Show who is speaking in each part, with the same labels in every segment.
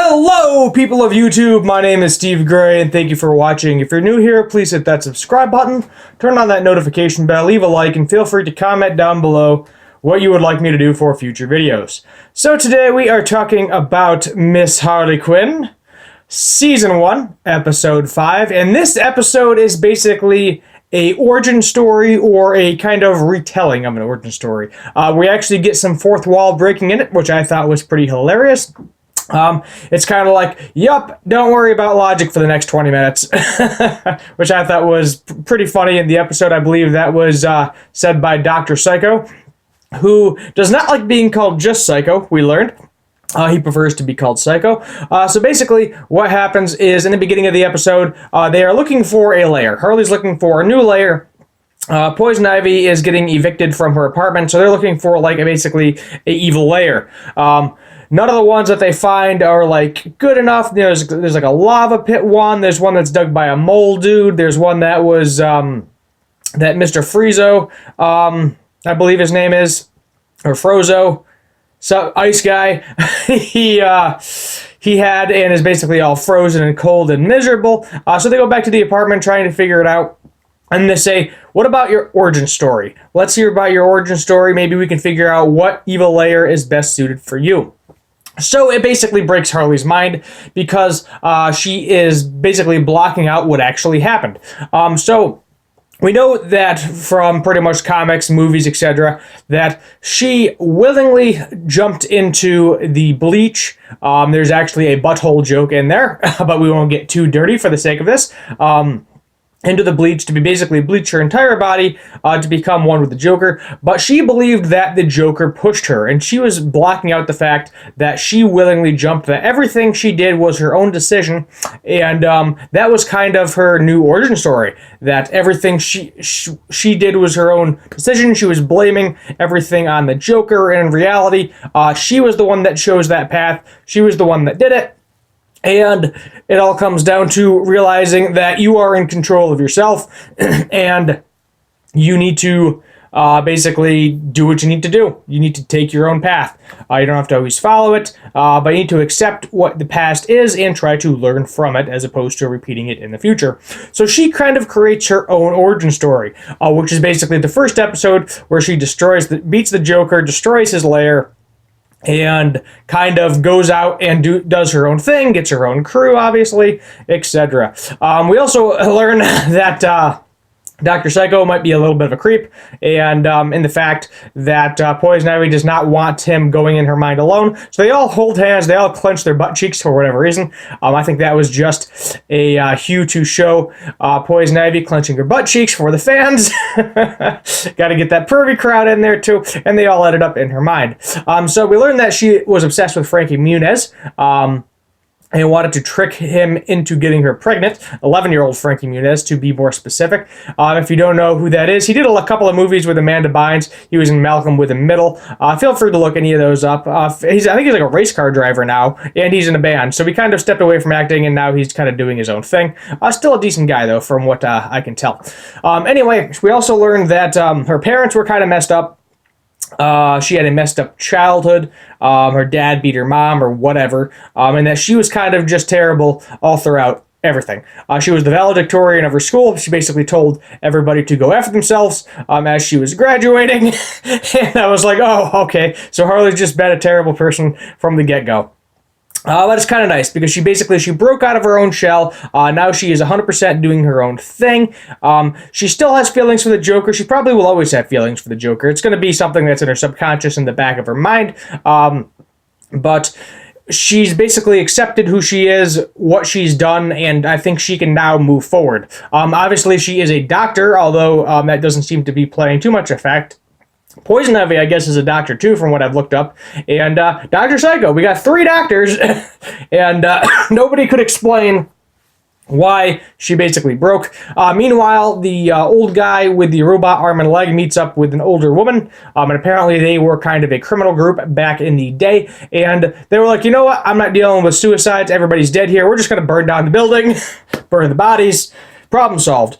Speaker 1: Hello, people of YouTube. My name is Steve Gray, and thank you for watching. If you're new here, please hit that subscribe button, turn on that notification bell, leave a like, and feel free to comment down below what you would like me to do for future videos. So today we are talking about Miss Harley Quinn, Season 1, Episode 5, and this episode is basically a origin story or a kind of retelling of an origin story. We actually get some fourth wall breaking in it, which I thought was pretty hilarious. It's kind of like, yup, don't worry about logic for the next 20 minutes, which I thought was pretty funny in the episode. I believe that was said by Dr. Psycho, who does not like being called just Psycho, we learned. He prefers to be called Psycho. So basically, what happens is, in the beginning of the episode, they are looking for a lair. Harley's looking for a new lair. Poison Ivy is getting evicted from her apartment, so they're looking for, like, basically a evil lair. None of the ones that they find are, like, good enough. There's like a lava pit one. There's one that's dug by a mole dude. There's one that was, that Mr. Friezo, I believe his name is, or Frozo, so ice guy, he had and is basically all frozen and cold and miserable. So they go back to the apartment trying to figure it out. And they say, what about your origin story? Let's hear about your origin story. Maybe we can figure out what evil layer is best suited for you. So it basically breaks Harley's mind because she is basically blocking out what actually happened. So we know that from pretty much comics, movies, etc., that she willingly jumped into the bleach. There's actually a butthole joke in there, but we won't get too dirty for the sake of this. Into the bleach to be basically bleach her entire body to become one with the Joker. But she believed that the Joker pushed her, and she was blocking out the fact that she willingly jumped, that everything she did was her own decision, and that was kind of her new origin story, that everything she did was her own decision. She was blaming everything on the Joker, and in reality, she was the one that chose that path. She was the one that did it. And it all comes down to realizing that you are in control of yourself and you need to basically do what you need to do. You need to take your own path. You don't have to always follow it, but you need to accept what the past is and try to learn from it as opposed to repeating it in the future. So she kind of creates her own origin story, which is basically the first episode where she beats the Joker, destroys his lair, and kind of goes out and does her own thing, gets her own crew, obviously, etc. We also learn that Dr. Psycho might be a little bit of a creep, and in the fact that Poison Ivy does not want him going in her mind alone. So they all hold hands, they all clench their butt cheeks for whatever reason. I think that was just a hue to show Poison Ivy clenching her butt cheeks for the fans. Got to get that pervy crowd in there too, and they all ended up in her mind. So we learned that she was obsessed with Frankie Muniz. And wanted to trick him into getting her pregnant, 11-year-old Frankie Muniz, to be more specific. If you don't know who that is, he did a couple of movies with Amanda Bynes. He was in Malcolm with a Middle. Feel free to look any of those up. I think he's like a race car driver now, and he's in a band. So he kind of stepped away from acting, and now he's kind of doing his own thing. Still a decent guy, though, from what I can tell. Anyway, we also learned that her parents were kind of messed up. She had a messed up childhood. Her dad beat her mom or whatever, and that she was kind of just terrible all throughout everything. She was the valedictorian of her school. She basically told everybody to go after themselves as she was graduating. And I was like, oh, okay. So Harley's just been a terrible person from the get-go. But it's kind of nice because she broke out of her own shell. Now she is 100% doing her own thing. She still has feelings for the Joker. She probably will always have feelings for the Joker. It's going to be something that's in her subconscious in the back of her mind. But she's basically accepted who she is, what she's done, and I think she can now move forward. Obviously, she is a doctor, although that doesn't seem to be playing too much effect. Poison Ivy, I guess, is a doctor, too, from what I've looked up. And Dr. Psycho, we got 3 doctors, and nobody could explain why she basically broke. Meanwhile, the old guy with the robot arm and leg meets up with an older woman, and apparently they were kind of a criminal group back in the day, and they were like, you know what, I'm not dealing with suicides, everybody's dead here, we're just going to burn down the building, burn the bodies, problem solved.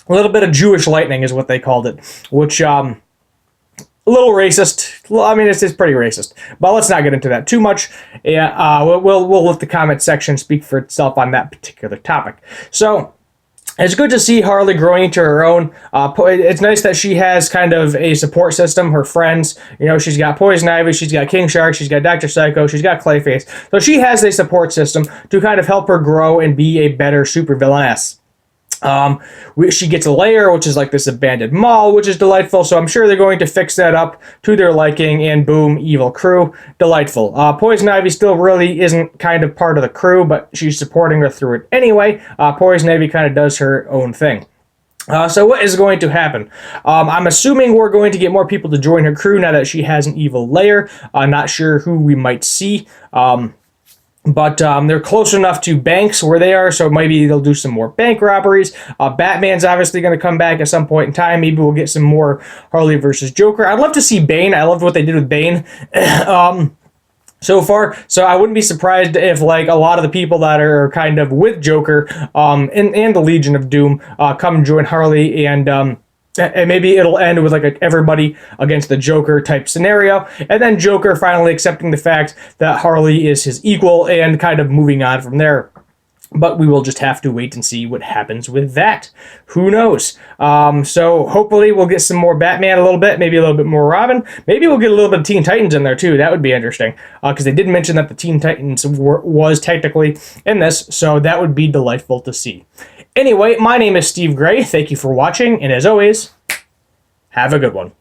Speaker 1: A little bit of Jewish lightning is what they called it, which a little racist. I mean, it's pretty racist, but let's not get into that too much. Yeah, we'll let the comment section speak for itself on that particular topic. So it's good to see Harley growing into her own. It's nice that she has kind of a support system, her friends. You know, she's got Poison Ivy, she's got King Shark, she's got Dr. Psycho, she's got Clayface. So she has a support system to kind of help her grow and be a better supervillainess. She gets a lair, which is like this abandoned mall, which is delightful. So I'm sure they're going to fix that up to their liking, and boom, evil crew, delightful. Poison Ivy still really isn't kind of part of the crew, but she's supporting her through it anyway. Poison Ivy kind of does her own thing. So what is going to happen? I'm assuming we're going to get more people to join her crew now that she has an evil lair. Not sure who we might see. But they're close enough to banks where they are, so maybe they'll do some more bank robberies. Batman's obviously going to come back at some point in time. Maybe we'll get some more Harley versus Joker. I'd love to see Bane. I loved what they did with Bane so far. So I wouldn't be surprised if, like, a lot of the people that are kind of with Joker and the Legion of Doom come join Harley, and maybe it'll end with like a everybody against the Joker type scenario, and then Joker finally accepting the fact that Harley is his equal and kind of moving on from there. But we will just have to wait and see what happens with that. Who knows? So hopefully we'll get some more Batman a little bit, maybe a little bit more Robin. Maybe we'll get a little bit of Teen Titans in there too. That would be interesting, because they did mention that the Teen Titans was technically in this, so that would be delightful to see. Anyway, my name is Steve Gray. Thank you for watching, and as always, have a good one.